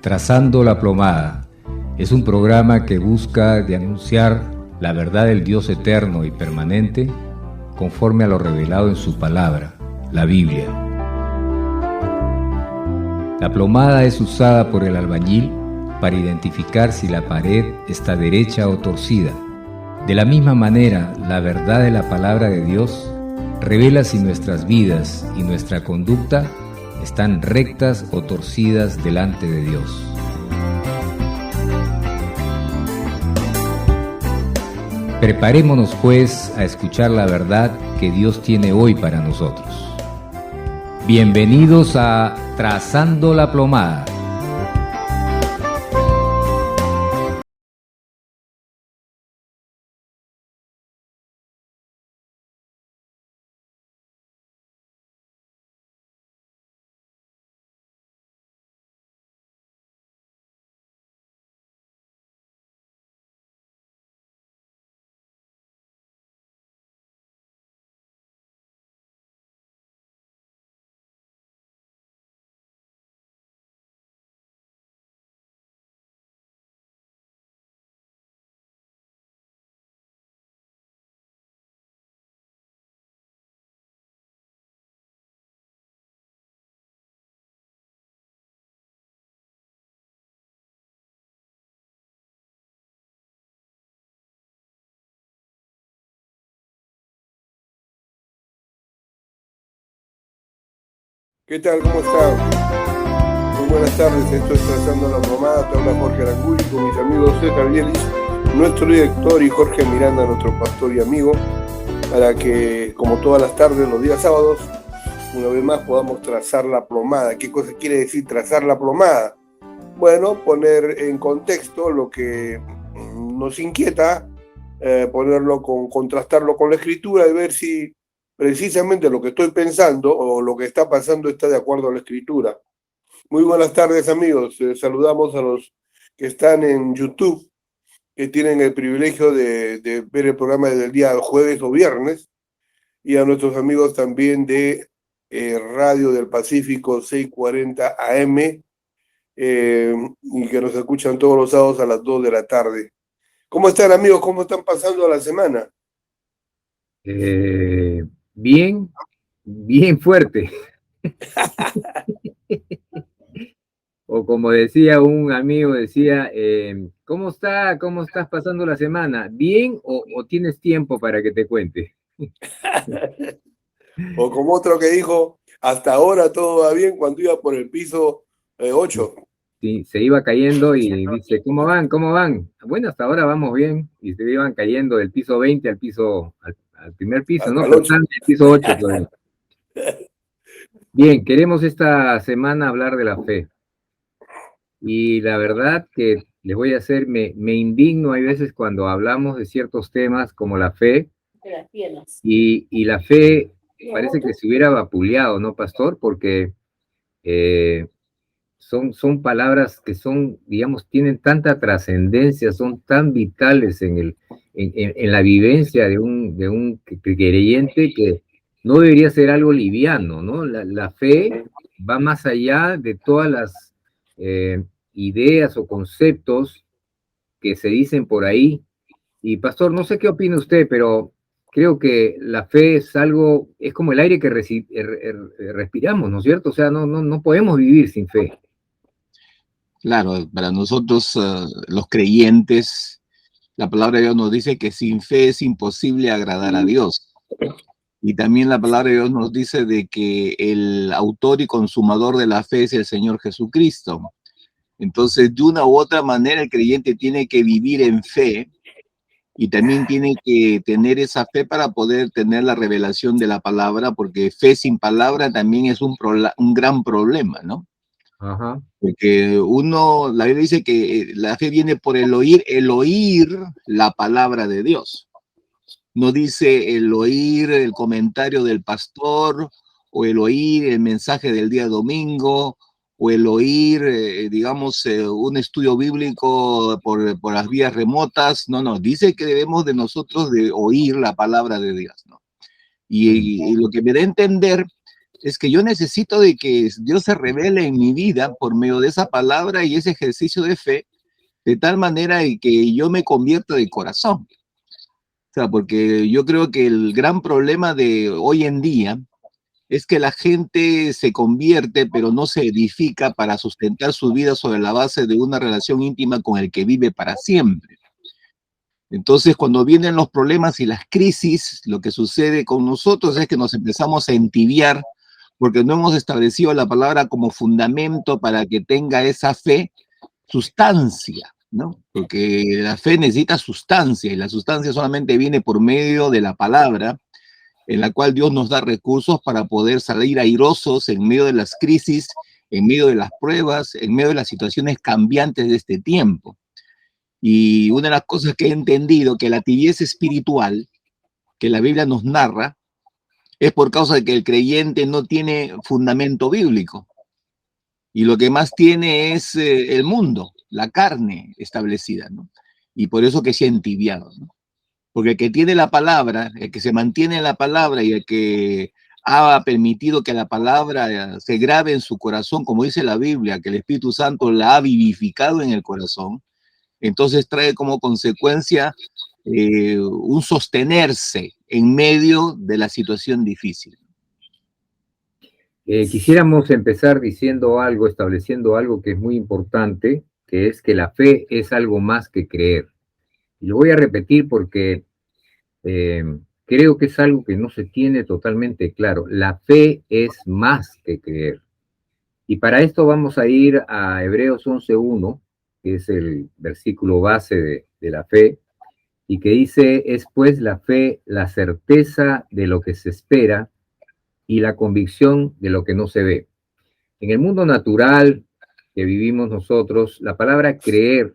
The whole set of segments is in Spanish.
Trazando la plomada es un programa que busca de anunciar la verdad del Dios eterno y permanente conforme a lo revelado en su palabra, la Biblia. La plomada es usada por el albañil para identificar si la pared está derecha o torcida. De la misma manera, la verdad de la palabra de Dios revela si nuestras vidas y nuestra conducta están rectas o torcidas delante de Dios. Preparémonos pues a escuchar la verdad que Dios tiene hoy para nosotros. Bienvenidos a Trazando la Plomada. ¿Qué tal? ¿Cómo está? Muy buenas tardes, esto es Trazando la Plomada, te habla Jorge Aranguren con mis amigos César Bielis, nuestro director, y Jorge Miranda, nuestro pastor y amigo, para que, como todas las tardes, los días sábados, una vez más podamos trazar la plomada. ¿Qué cosa quiere decir trazar la plomada? Bueno, poner en contexto lo que nos inquieta, contrastarlo con la escritura y ver si precisamente lo que estoy pensando o lo que está pasando está de acuerdo a la escritura. Muy buenas tardes, amigos. Saludamos a los que están en YouTube, que tienen el privilegio de ver el programa desde el día jueves o viernes, y a nuestros amigos también de Radio del Pacífico 640 AM, y que nos escuchan todos los sábados a las 2 de la tarde. ¿Cómo están, amigos? ¿Cómo están pasando la semana? Bien fuerte. O como decía un amigo, decía, ¿cómo estás pasando la semana? ¿Bien o tienes tiempo para que te cuente? O como otro que dijo, hasta ahora todo va bien, cuando iba por el piso 8. Sí, se iba cayendo y dice, ¿cómo van? ¿Cómo van? Bueno, hasta ahora vamos bien. Y se iban cayendo del piso 20 al primer piso, Hasta ¿no? el Pero 8. están en el piso 8 todavía. Bien, queremos esta semana hablar de la fe. Y la verdad que les voy a hacer, me indigno, hay veces cuando hablamos de ciertos temas como la fe, y la fe parece que se hubiera vapuleado, ¿no, pastor? Porque son palabras que son, digamos, tienen tanta trascendencia, son tan vitales en la vivencia de un creyente, que no debería ser algo liviano, ¿no? La fe va más allá de todas las ideas o conceptos que se dicen por ahí. Y pastor, no sé qué opina usted, pero creo que la fe es algo, es como el aire que respiramos, ¿no es cierto? O sea, no podemos vivir sin fe. Claro, para nosotros los creyentes, la palabra de Dios nos dice que sin fe es imposible agradar a Dios. Y también la palabra de Dios nos dice de que el autor y consumador de la fe es el Señor Jesucristo. Entonces, de una u otra manera, el creyente tiene que vivir en fe y también tiene que tener esa fe para poder tener la revelación de la palabra, porque fe sin palabra también es un gran problema, ¿no? Ajá. Porque la Biblia dice que la fe viene por el oír la palabra de Dios. No dice el oír el comentario del pastor, o el oír el mensaje del día domingo, o el oír, digamos, un estudio bíblico por las vías remotas. No, dice que debemos de nosotros de oír la palabra de Dios, ¿no? Y lo que me da a entender es que yo necesito de que Dios se revele en mi vida por medio de esa palabra y ese ejercicio de fe, de tal manera que yo me convierta de corazón. O sea, porque yo creo que el gran problema de hoy en día es que la gente se convierte, pero no se edifica para sustentar su vida sobre la base de una relación íntima con el que vive para siempre. Entonces, cuando vienen los problemas y las crisis, lo que sucede con nosotros es que nos empezamos a entibiar porque no hemos establecido la palabra como fundamento para que tenga esa fe sustancia, ¿no? Porque la fe necesita sustancia y la sustancia solamente viene por medio de la palabra, en la cual Dios nos da recursos para poder salir airosos en medio de las crisis, en medio de las pruebas, en medio de las situaciones cambiantes de este tiempo. Y una de las cosas que he entendido, que la tibieza espiritual que la Biblia nos narra, es por causa de que el creyente no tiene fundamento bíblico. Y lo que más tiene es el mundo, la carne establecida, ¿no? Y por eso que se ha entibiado, ¿no? Porque el que tiene la palabra, el que se mantiene en la palabra y el que ha permitido que la palabra se grabe en su corazón, como dice la Biblia, que el Espíritu Santo la ha vivificado en el corazón, entonces trae como consecuencia un sostenerse en medio de la situación difícil. Quisiéramos empezar diciendo algo, estableciendo algo que es muy importante, que es que la fe es algo más que creer. Y lo voy a repetir porque creo que es algo que no se tiene totalmente claro. La fe es más que creer. Y para esto vamos a ir a Hebreos 11:1, que es el versículo base de la fe, y que dice, es pues la fe la certeza de lo que se espera y la convicción de lo que no se ve. En el mundo natural que vivimos nosotros, la palabra creer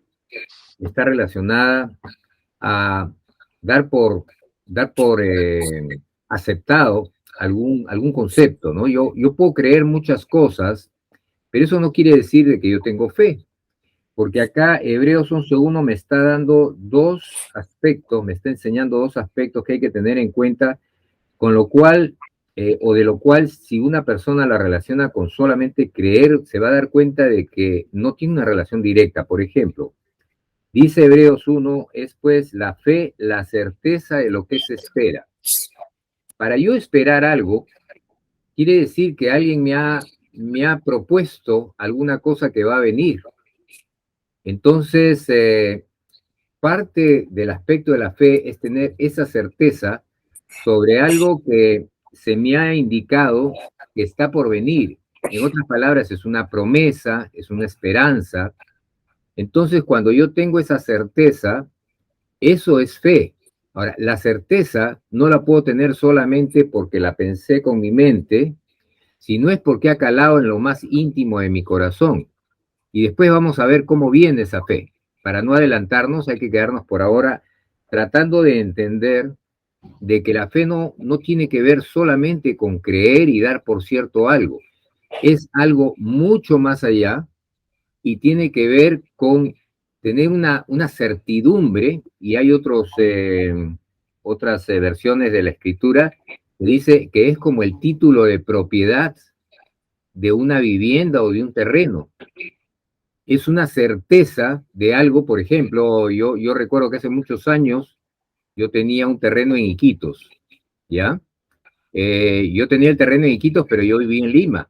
está relacionada a dar por aceptado algún concepto, ¿no? Yo puedo creer muchas cosas, pero eso no quiere decir de que yo tengo fe, porque acá Hebreos 11:1 me está dando dos aspectos, me está enseñando dos aspectos que hay que tener en cuenta, con lo cual, o de lo cual, si una persona la relaciona con solamente creer, se va a dar cuenta de que no tiene una relación directa. Por ejemplo, dice Hebreos 1, es pues la fe, la certeza de lo que se espera. Para yo esperar algo, quiere decir que alguien me ha propuesto alguna cosa que va a venir. Entonces, parte del aspecto de la fe es tener esa certeza sobre algo que se me ha indicado que está por venir. En otras palabras, es una promesa, es una esperanza. Entonces, cuando yo tengo esa certeza, eso es fe. Ahora, la certeza no la puedo tener solamente porque la pensé con mi mente, sino es porque ha calado en lo más íntimo de mi corazón. Y después vamos a ver cómo viene esa fe. Para no adelantarnos, hay que quedarnos por ahora tratando de entender de que la fe no tiene que ver solamente con creer y dar por cierto algo. Es algo mucho más allá y tiene que ver con tener una certidumbre, y hay otras versiones de la escritura que dice que es como el título de propiedad de una vivienda o de un terreno. Es una certeza de algo. Por ejemplo, yo recuerdo que hace muchos años yo tenía un terreno en Iquitos, ¿ya? Yo tenía el terreno en Iquitos, pero yo vivía en Lima.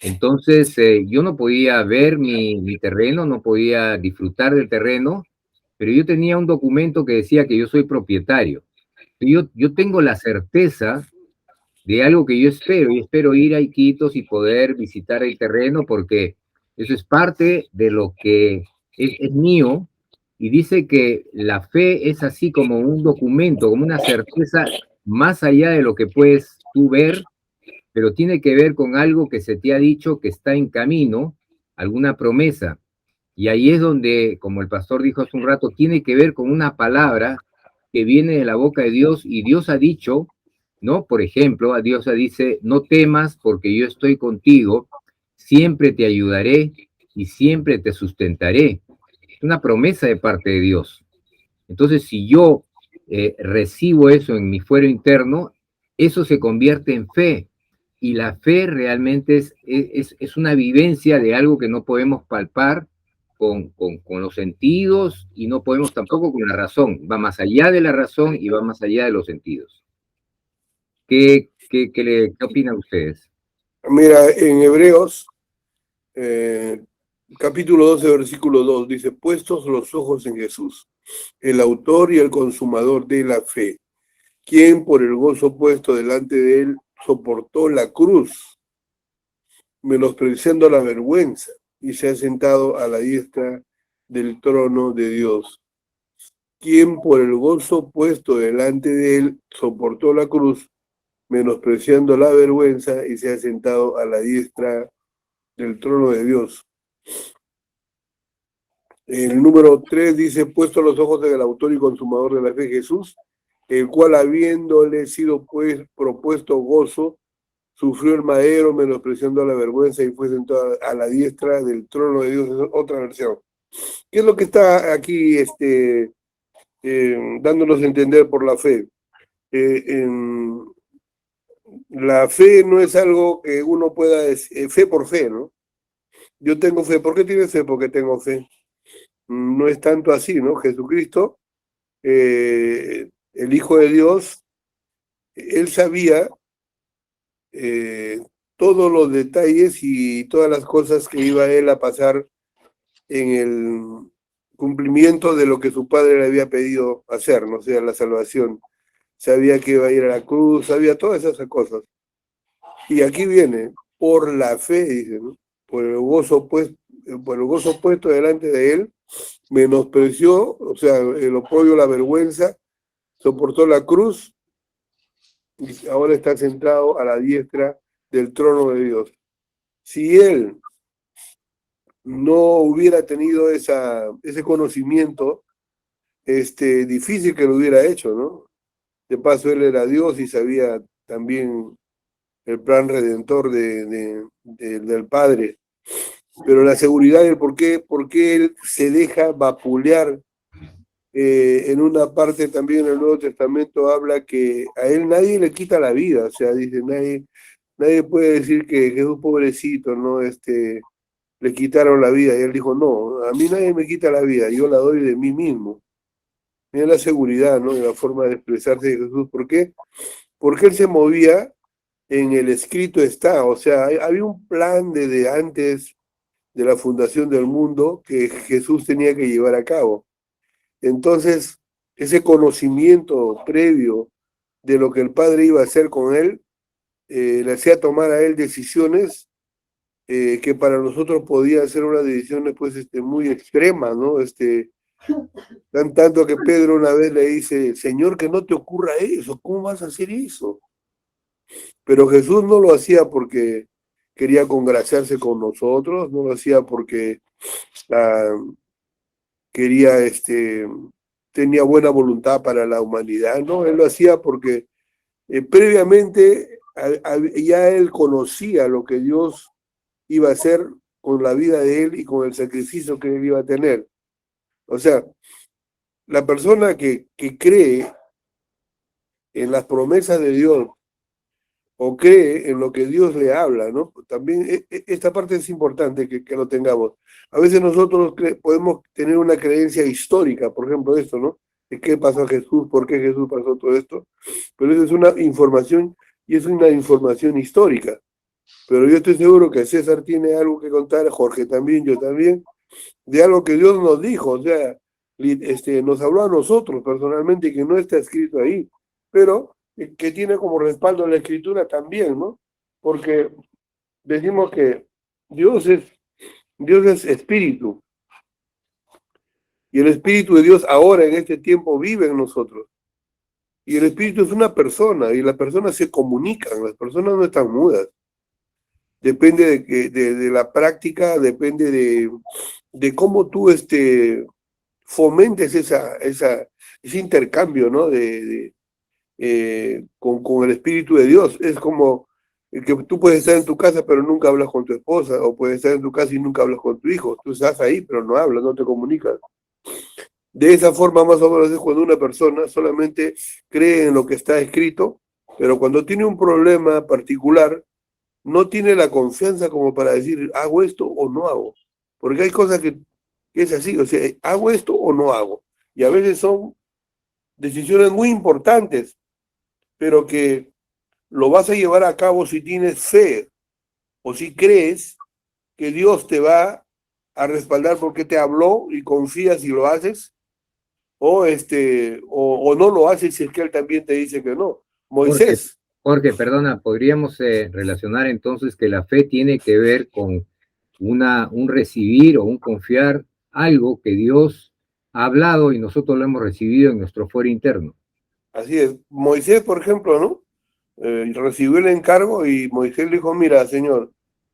Entonces, yo no podía ver mi terreno, no podía disfrutar del terreno, pero yo tenía un documento que decía que yo soy propietario. Yo tengo la certeza de algo que yo espero ir a Iquitos y poder visitar el terreno, porque eso es parte de lo que es mío, y dice que la fe es así como un documento, como una certeza más allá de lo que puedes tú ver, pero tiene que ver con algo que se te ha dicho que está en camino, alguna promesa. Y ahí es donde, como el pastor dijo hace un rato, tiene que ver con una palabra que viene de la boca de Dios, y Dios ha dicho, ¿no? Por ejemplo, a Dios dice, no temas porque yo estoy contigo, siempre te ayudaré y siempre te sustentaré. Es una promesa de parte de Dios. Entonces, si yo recibo eso en mi fuero interno, eso se convierte en fe. Y la fe realmente es una vivencia de algo que no podemos palpar con los sentidos y no podemos tampoco con la razón. Va más allá de la razón y va más allá de los sentidos. ¿Qué opinan ustedes? Mira, en Hebreos, capítulo 12, versículo 2, dice, puestos los ojos en Jesús, el autor y el consumador de la fe, quien por el gozo puesto delante de él soportó la cruz, menospreciando la vergüenza, y se ha sentado a la diestra del trono de Dios. Quien por el gozo puesto delante de él soportó la cruz, menospreciando la vergüenza, y se ha sentado a la diestra del trono de Dios. El número 3 dice, puesto los ojos en el autor y consumador de la fe, Jesús, el cual habiéndole sido pues propuesto gozo, sufrió el madero, menospreciando la vergüenza, y fue sentado a la diestra del trono de Dios. Es otra versión. ¿Qué es lo que está aquí dándonos a entender por la fe? La fe no es algo que uno pueda decir, fe por fe, ¿no? Yo tengo fe. ¿Por qué tienes fe? Porque tengo fe. No es tanto así, ¿no? Jesucristo, el Hijo de Dios, él sabía todos los detalles y todas las cosas que iba él a pasar en el cumplimiento de lo que su padre le había pedido hacer, ¿no? O sea, la salvación. Sabía que iba a ir a la cruz, sabía todas esas cosas. Y aquí viene, por la fe, dice, ¿no? Por el gozo puesto delante de él, menospreció, o sea, el oprobio, la vergüenza, soportó la cruz y ahora está sentado a la diestra del trono de Dios. Si él no hubiera tenido ese conocimiento, difícil que lo hubiera hecho, ¿no? De paso, él era Dios y sabía también el plan redentor del Padre. Pero la seguridad del por qué él se deja vapulear. En una parte también en el Nuevo Testamento habla que a él nadie le quita la vida, o sea, dice, nadie puede decir que Jesús pobrecito, ¿no? Le quitaron la vida, y él dijo, no, a mí nadie me quita la vida, yo la doy de mí mismo. Mira la seguridad, ¿no? Y la forma de expresarse de Jesús. ¿Por qué? Porque él se movía en el escrito está, o sea, había un plan desde antes de la fundación del mundo que Jesús tenía que llevar a cabo. Entonces, ese conocimiento previo de lo que el Padre iba a hacer con él, le hacía tomar a él decisiones que para nosotros podían ser unas decisiones pues muy extremas, ¿no? Tanto que Pedro una vez le dice, Señor, que no te ocurra eso, ¿cómo vas a hacer eso? Pero Jesús no lo hacía porque quería congraciarse con nosotros, no lo hacía porque quería, tenía buena voluntad para la humanidad, no, él lo hacía porque previamente ya él conocía lo que Dios iba a hacer con la vida de él y con el sacrificio que él iba a tener. O sea, la persona que cree en las promesas de Dios o cree en lo que Dios le habla, ¿no? También esta parte es importante que lo tengamos. A veces nosotros podemos tener una creencia histórica, por ejemplo, esto, ¿no? De qué pasó a Jesús, por qué Jesús pasó todo esto, pero eso es una información, y es una información histórica. Pero yo estoy seguro que César tiene algo que contar, Jorge también, yo también, de algo que Dios nos dijo, o sea, nos habló a nosotros personalmente, que no está escrito ahí, pero que tiene como respaldo la escritura también, ¿no? Porque decimos que Dios es espíritu, y el espíritu de Dios ahora en este tiempo vive en nosotros. Y el espíritu es una persona, y las personas se comunican, las personas no están mudas. Depende de la práctica, depende de cómo tú fomentes ese intercambio, ¿no? Con el Espíritu de Dios. Es como que tú puedes estar en tu casa pero nunca hablas con tu esposa, o puedes estar en tu casa y nunca hablas con tu hijo. Tú estás ahí pero no hablas, no te comunicas. De esa forma más o menos es cuando una persona solamente cree en lo que está escrito pero cuando tiene un problema particular, no tiene la confianza como para decir, ¿hago esto o no hago? Porque hay cosas que es así, o sea, ¿hago esto o no hago? Y a veces son decisiones muy importantes, pero que lo vas a llevar a cabo si tienes fe o si crees que Dios te va a respaldar porque te habló y confías y lo haces, o no lo haces si es que él también te dice que no. Moisés. Jorge, perdona, podríamos relacionar entonces que la fe tiene que ver con un recibir o un confiar algo que Dios ha hablado y nosotros lo hemos recibido en nuestro fuero interno. Así es. Moisés, por ejemplo, ¿no? Recibió el encargo y Moisés le dijo, mira, Señor,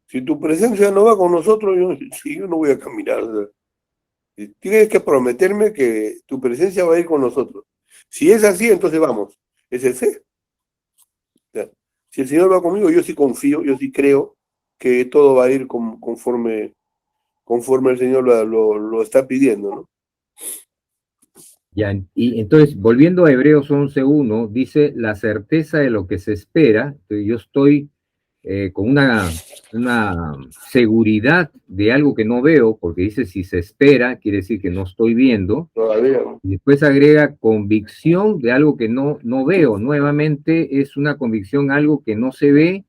si tu presencia no va con nosotros, yo no voy a caminar. O sea, tienes que prometerme que tu presencia va a ir con nosotros. Si es así, entonces vamos. Es el fe. O sea, si el Señor va conmigo, yo sí confío, yo sí creo que todo va a ir conforme el Señor lo está pidiendo, ¿no? Ya, y entonces, volviendo a Hebreos 11:1, dice la certeza de lo que se espera. Yo estoy con una seguridad de algo que no veo, porque dice si se espera, quiere decir que no estoy viendo. Todavía, ¿no? Y después agrega convicción de algo que no veo. Nuevamente es una convicción, algo que no se ve,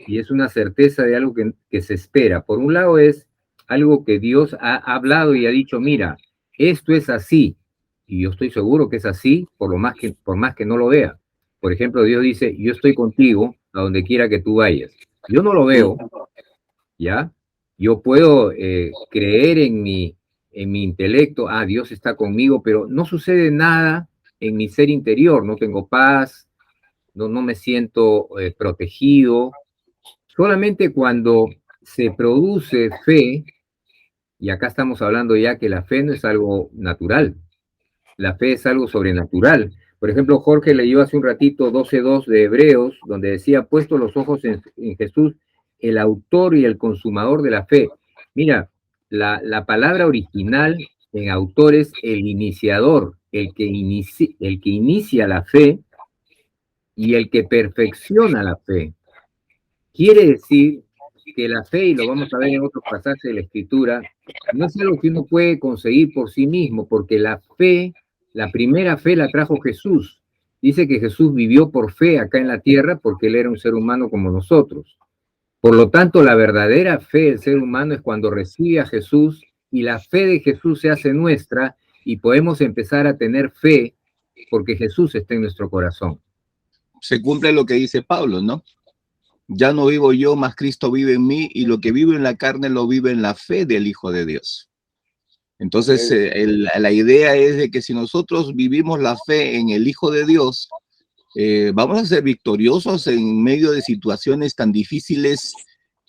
y es una certeza de algo que se espera. Por un lado es algo que Dios ha hablado y ha dicho, mira, esto es así, y yo estoy seguro que es así, por más que no lo vea. Por ejemplo, Dios dice, yo estoy contigo a donde quiera que tú vayas. Yo no lo veo, ¿ya? Yo puedo creer en mi intelecto, Dios está conmigo, pero no sucede nada en mi ser interior, no tengo paz, no me siento protegido. Solamente cuando se produce fe, y acá estamos hablando ya que la fe no es algo natural, la fe es algo sobrenatural. Por ejemplo, Jorge leyó hace un ratito 12:2 de Hebreos, donde decía, puesto los ojos en Jesús, el autor y el consumador de la fe. Mira, la palabra original en autor es el iniciador, el que inicia la fe y el que perfecciona la fe. Quiere decir que la fe, y lo vamos a ver en otros pasajes de la Escritura, no es algo que uno puede conseguir por sí mismo, porque la fe, la primera fe la trajo Jesús. Dice que Jesús vivió por fe acá en la tierra porque él era un ser humano como nosotros. Por lo tanto, la verdadera fe del ser humano es cuando recibe a Jesús y la fe de Jesús se hace nuestra y podemos empezar a tener fe porque Jesús está en nuestro corazón. Se cumple lo que dice Pablo, ¿no? Ya no vivo yo, mas Cristo vive en mí, y lo que vivo en la carne lo vivo en la fe del Hijo de Dios. Entonces, la idea es de que si nosotros vivimos la fe en el Hijo de Dios, vamos a ser victoriosos en medio de situaciones tan difíciles,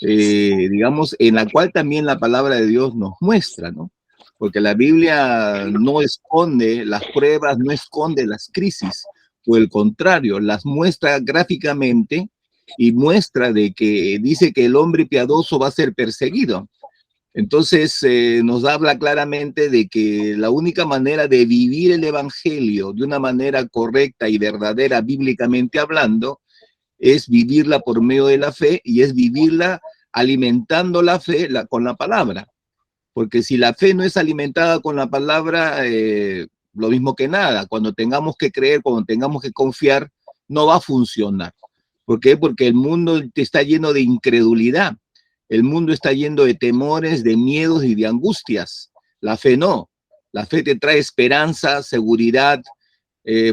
digamos, en la cual también la palabra de Dios nos muestra, ¿no? Porque la Biblia no esconde las pruebas, no esconde las crisis, por el contrario, las muestra gráficamente y muestra de que dice que el hombre piadoso va a ser perseguido. Entonces nos habla claramente de que la única manera de vivir el evangelio de una manera correcta y verdadera, bíblicamente hablando, es vivirla por medio de la fe y es vivirla alimentando la fe con la palabra. Porque si la fe no es alimentada con la palabra, lo mismo que nada, cuando tengamos que creer, cuando tengamos que confiar, no va a funcionar. ¿Por qué? Porque el mundo está lleno de incredulidad. El mundo está lleno de temores, de miedos y de angustias. La fe no. La fe te trae esperanza, seguridad,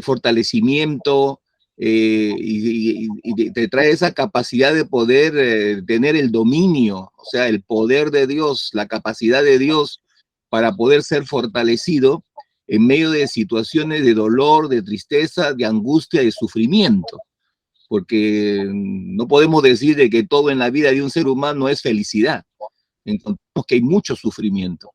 fortalecimiento, y te trae esa capacidad de poder tener el dominio, o sea, el poder de Dios, la capacidad de Dios para poder ser fortalecido en medio de situaciones de dolor, de tristeza, de angustia, de sufrimiento. Porque no podemos decir de que todo en la vida de un ser humano es felicidad. Encontramos que hay mucho sufrimiento.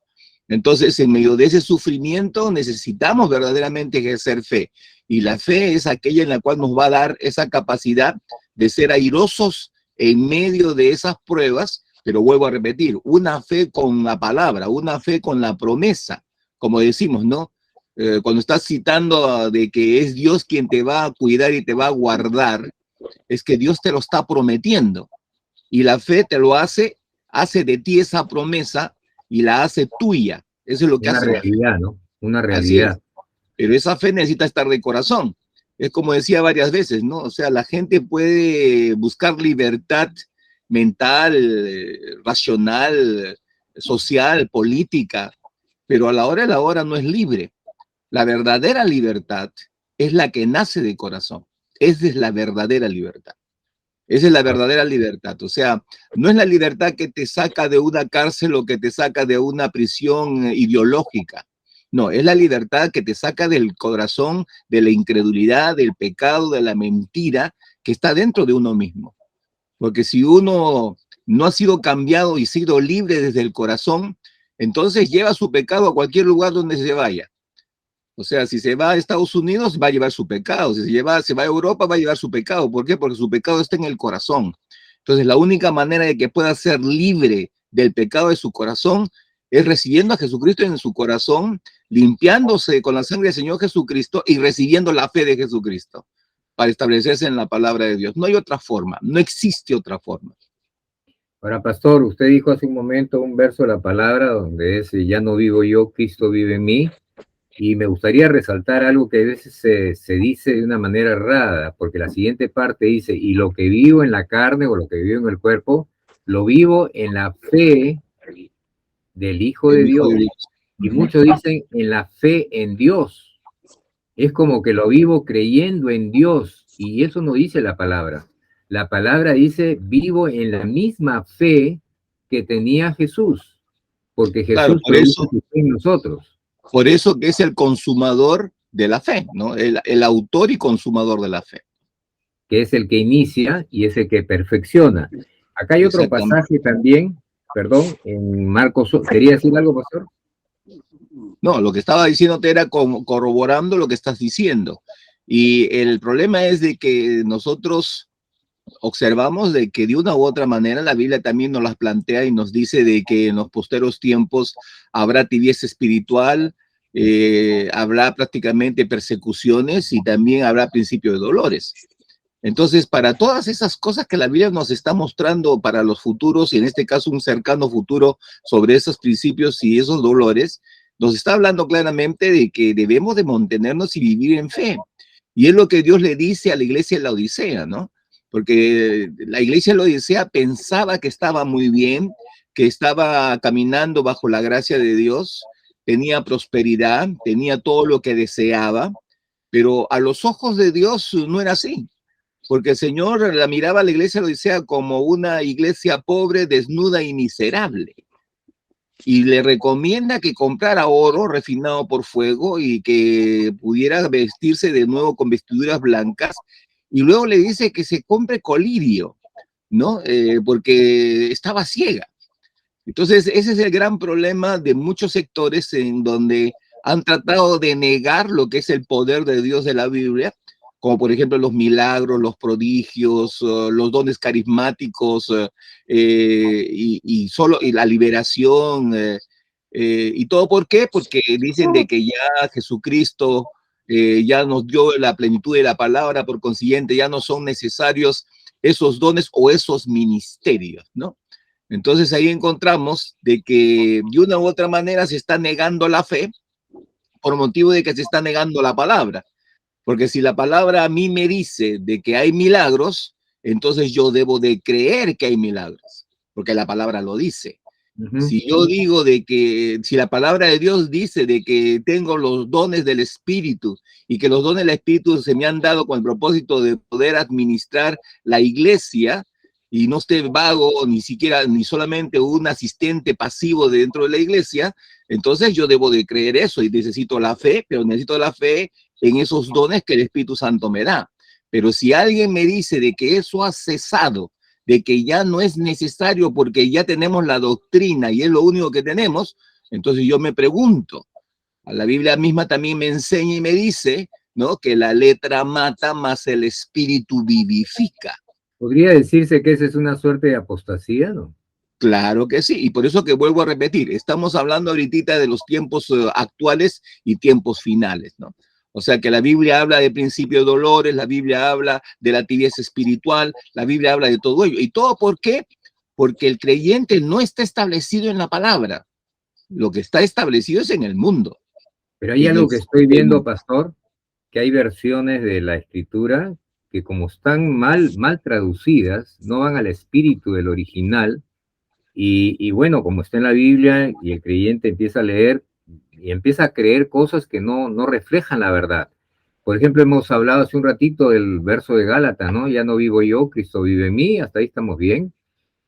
Entonces, en medio de ese sufrimiento necesitamos verdaderamente ejercer fe. Y la fe es aquella en la cual nos va a dar esa capacidad de ser airosos en medio de esas pruebas, pero vuelvo a repetir, una fe con la palabra, una fe con la promesa, como decimos, ¿no? Cuando estás citando de que es Dios quien te va a cuidar y te va a guardar, es que Dios te lo está prometiendo y la fe te lo hace de ti esa promesa y la hace tuya. Eso es lo que Una hace la fe. realidad, ¿no? Una Así es. realidad. Pero esa fe necesita estar de corazón. Es como decía varias veces, ¿no? O sea, la gente puede buscar libertad mental, racional, social, política, pero a la hora de la hora no es libre. La verdadera libertad es la que nace de corazón. Esa es la verdadera libertad. Esa es la verdadera libertad. O sea, no es la libertad que te saca de una cárcel o que te saca de una prisión ideológica. No, es la libertad que te saca del corazón, de la incredulidad, del pecado, de la mentira que está dentro de uno mismo. Porque si uno no ha sido cambiado y sido libre desde el corazón, entonces lleva su pecado a cualquier lugar donde se vaya. O sea, si se va a Estados Unidos, va a llevar su pecado. Si se va a Europa, va a llevar su pecado. ¿Por qué? Porque su pecado está en el corazón. Entonces, la única manera de que pueda ser libre del pecado de su corazón es recibiendo a Jesucristo en su corazón, limpiándose con la sangre del Señor Jesucristo y recibiendo la fe de Jesucristo para establecerse en la palabra de Dios. No hay otra forma, no existe otra forma. Ahora, pastor, usted dijo hace un momento un verso de la palabra donde es, ya no vivo yo, Cristo vive en mí. Y me gustaría resaltar algo que a veces se dice de una manera errada, porque la siguiente parte dice, y lo que vivo en la carne o lo que vivo en el cuerpo, lo vivo en la fe del Hijo de Dios. Y muchos dicen en la fe en Dios. Es como que lo vivo creyendo en Dios, y eso no dice la palabra. La palabra dice, vivo en la misma fe que tenía Jesús, porque Jesús Claro, produce su fe en nosotros. Por eso que es el consumador de la fe, ¿no? El autor y consumador de la fe. Que es el que inicia y es el que perfecciona. Acá hay otro pasaje también, perdón, en Marcos. ¿Quería decir algo, pastor? No, lo que estaba diciéndote era corroborando lo que estás diciendo. Y el problema es de que nosotros observamos de que de una u otra manera la Biblia también nos las plantea y nos dice de que en los posteros tiempos habrá tibieza espiritual, habrá prácticamente persecuciones y también habrá principio de dolores. Entonces, para todas esas cosas que la Biblia nos está mostrando para los futuros, y en este caso un cercano futuro sobre esos principios y esos dolores, nos está hablando claramente de que debemos de mantenernos y vivir en fe. Y es lo que Dios le dice a la iglesia de la Odisea, ¿no? Porque la iglesia de la Odisea pensaba que estaba muy bien, que estaba caminando bajo la gracia de Dios, tenía prosperidad, tenía todo lo que deseaba, pero a los ojos de Dios no era así. Porque el Señor la miraba a la iglesia de la Odisea como una iglesia pobre, desnuda y miserable. Y le recomienda que comprara oro refinado por fuego y que pudiera vestirse de nuevo con vestiduras blancas. Y luego le dice que se compre colirio, ¿no? Porque estaba ciega. Entonces, ese es el gran problema de muchos sectores en donde han tratado de negar lo que es el poder de Dios de la Biblia, como por ejemplo los milagros, los prodigios, los dones carismáticos y la liberación y todo. ¿Por qué? Porque dicen de que ya Jesucristo ya nos dio la plenitud de la palabra, por consiguiente ya no son necesarios esos dones o esos ministerios, ¿no? Entonces ahí encontramos de que de una u otra manera se está negando la fe por motivo de que se está negando la palabra. Porque si la palabra a mí me dice de que hay milagros, entonces yo debo de creer que hay milagros, porque la palabra lo dice. Si yo digo de que, si la palabra de Dios dice de que tengo los dones del Espíritu y que los dones del Espíritu se me han dado con el propósito de poder administrar la iglesia y no esté vago, ni siquiera, ni solamente un asistente pasivo dentro de la iglesia, entonces yo debo de creer eso y necesito la fe, pero necesito la fe en esos dones que el Espíritu Santo me da. Pero si alguien me dice de que eso ha cesado, de que ya no es necesario porque ya tenemos la doctrina y es lo único que tenemos, entonces yo me pregunto, a la Biblia misma también me enseña y me dice, ¿no?, que la letra mata, más el espíritu vivifica. ¿Podría decirse que esa es una suerte de apostasía, no? Claro que sí, y por eso que vuelvo a repetir, estamos hablando ahorita de los tiempos actuales y tiempos finales, ¿no? O sea que la Biblia habla de principio de dolores, la Biblia habla de la tibieza espiritual, la Biblia habla de todo ello. ¿Y todo por qué? Porque el creyente no está establecido en la palabra. Lo que está establecido es en el mundo. Pero hay algo que estoy viendo, pastor, que hay versiones de la Escritura que como están mal traducidas, no van al espíritu del original, y bueno, como está en la Biblia, y el creyente empieza a leer, y empieza a creer cosas que no reflejan la verdad. Por ejemplo, hemos hablado hace un ratito del verso de Gálatas, ¿no? Ya no vivo yo, Cristo vive en mí, hasta ahí estamos bien,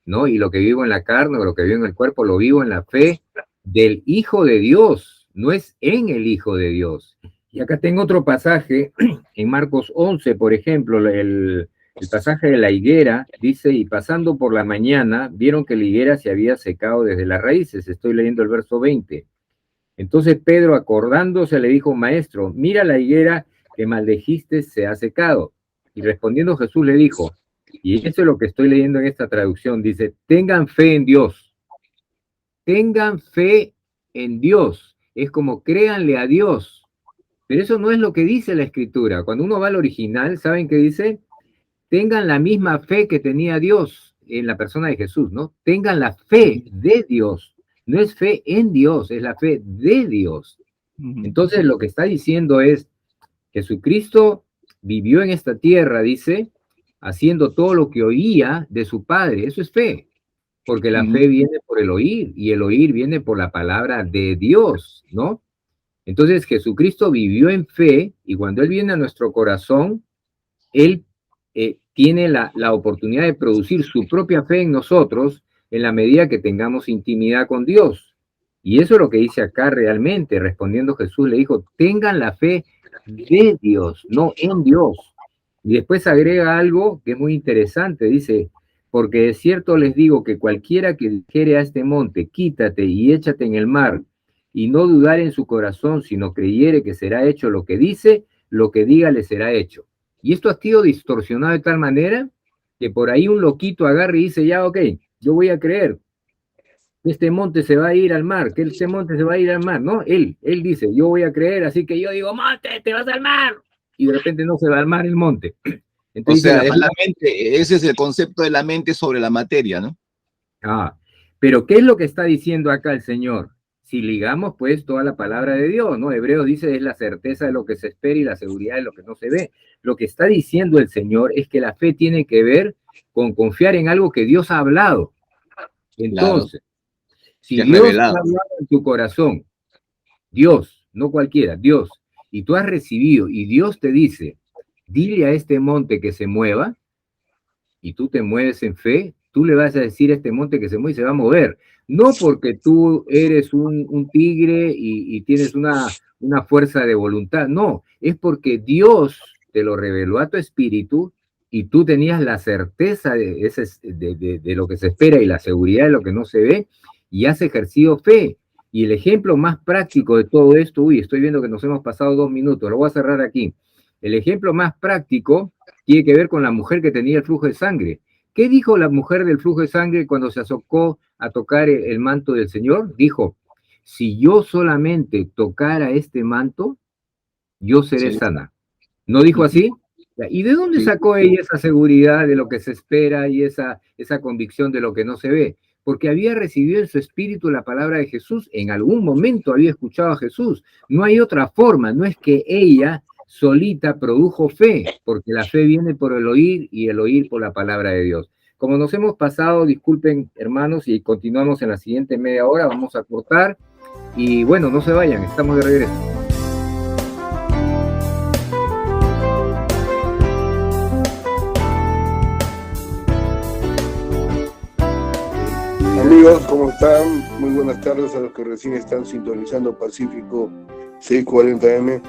¿no? Y lo que vivo en la carne, o lo que vivo en el cuerpo, lo vivo en la fe del Hijo de Dios, no es en el Hijo de Dios. Y acá tengo otro pasaje, en Marcos 11, por ejemplo, el pasaje de la higuera, dice, y pasando por la mañana, vieron que la higuera se había secado desde las raíces. Estoy leyendo el verso 20. Entonces Pedro, acordándose, le dijo, maestro, mira la higuera que maldijiste se ha secado. Y respondiendo Jesús le dijo, y eso es lo que estoy leyendo en esta traducción, dice, tengan fe en Dios. Tengan fe en Dios. Es como créanle a Dios. Pero eso no es lo que dice la Escritura. Cuando uno va al original, ¿saben qué dice? Tengan la misma fe que tenía Dios en la persona de Jesús, ¿no? Tengan la fe de Dios. No es fe en Dios, es la fe de Dios. Entonces lo que está diciendo es, Jesucristo vivió en esta tierra, dice, haciendo todo lo que oía de su Padre. Eso es fe, porque la fe viene por el oír, y el oír viene por la palabra de Dios, ¿no? Entonces Jesucristo vivió en fe, y cuando Él viene a nuestro corazón, Él tiene la oportunidad de producir su propia fe en nosotros en la medida que tengamos intimidad con Dios. Y eso es lo que dice acá realmente. Respondiendo Jesús le dijo, tengan la fe de Dios, no en Dios. Y después agrega algo que es muy interesante, dice, porque de cierto les digo que cualquiera que dijere a este monte, quítate y échate en el mar, y no dudar en su corazón, sino creyere que será hecho lo que dice, lo que diga le será hecho. Y esto ha sido distorsionado de tal manera que por ahí un loquito agarra y dice, ya, ok, yo voy a creer que este monte se va a ir al mar, que este monte se va a ir al mar, ¿no? Él dice, yo voy a creer, así que yo digo, monte, te vas al mar, y de repente no se va al mar el monte. Entonces, o sea, es la mente, ese es el concepto de la mente sobre la materia, ¿no? Pero ¿qué es lo que está diciendo acá el Señor? Si ligamos pues toda la palabra de Dios, ¿no? Hebreos dice es la certeza de lo que se espera y la seguridad de lo que no se ve. Lo que está diciendo el Señor es que la fe tiene que ver con confiar en algo que Dios ha hablado. Entonces, si Dios ha hablado en tu corazón, Dios, no cualquiera, Dios, y tú has recibido, y Dios te dice, dile a este monte que se mueva, y tú te mueves en fe, tú le vas a decir a este monte que se mueve y se va a mover. No porque tú eres un tigre y tienes una fuerza de voluntad, no, es porque Dios te lo reveló a tu espíritu y tú tenías la certeza de lo que se espera y la seguridad de lo que no se ve, y has ejercido fe. Y el ejemplo más práctico de todo esto, estoy viendo que nos hemos pasado 2 minutos, lo voy a cerrar aquí. El ejemplo más práctico tiene que ver con la mujer que tenía el flujo de sangre. ¿Qué dijo la mujer del flujo de sangre cuando se acercó a tocar el manto del Señor? Dijo, si yo solamente tocara este manto, yo seré sana. ¿No dijo así? ¿Y de dónde sacó ella esa seguridad de lo que se espera y esa convicción de lo que no se ve? Porque había recibido en su espíritu la palabra de Jesús, en algún momento había escuchado a Jesús. No hay otra forma, no es que ella solita produjo fe, porque la fe viene por el oír y el oír por la palabra de Dios. Como nos hemos pasado, disculpen hermanos, y continuamos en la siguiente media hora, vamos a cortar, y bueno, no se vayan, estamos de regreso. Amigos, ¿cómo están? Muy buenas tardes a los que recién están sintonizando Pacífico 640M.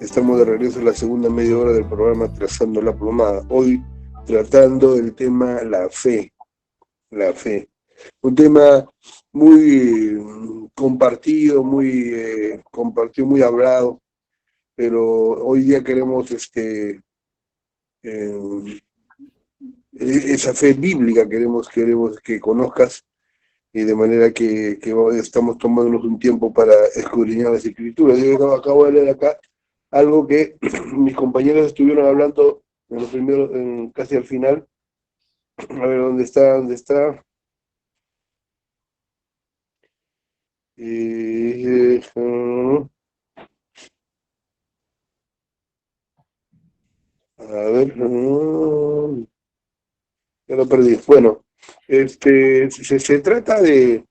Estamos de regreso en la segunda media hora del programa Trazando la Plomada. Hoy tratando el tema la fe. Un tema muy compartido, muy hablado, pero hoy día queremos esa fe bíblica, queremos que conozcas, y de manera que estamos tomándonos un tiempo para escudriñar las escrituras. Yo acabo de leer acá algo que mis compañeros estuvieron hablando en los primeros, casi al final. A ver, ¿dónde está? ¿Dónde está? A ver, ya lo perdí. Bueno, se trata de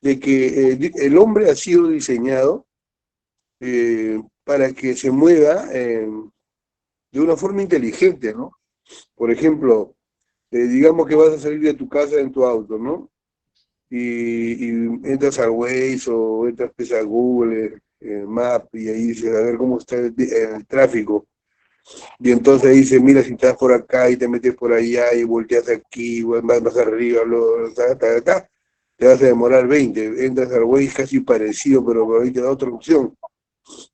que el hombre ha sido diseñado para que se mueva de una forma inteligente, ¿no? Por ejemplo, digamos que vas a salir de tu casa en tu auto, ¿no? Y entras al Waze o entras pues, a Google Maps y ahí dices, a ver cómo está el tráfico. Y entonces dice, mira, si estás por acá y te metes por allá y volteas aquí, vas arriba, te vas a demorar 20. Entras al Waze casi parecido, pero por ahí te da otra opción.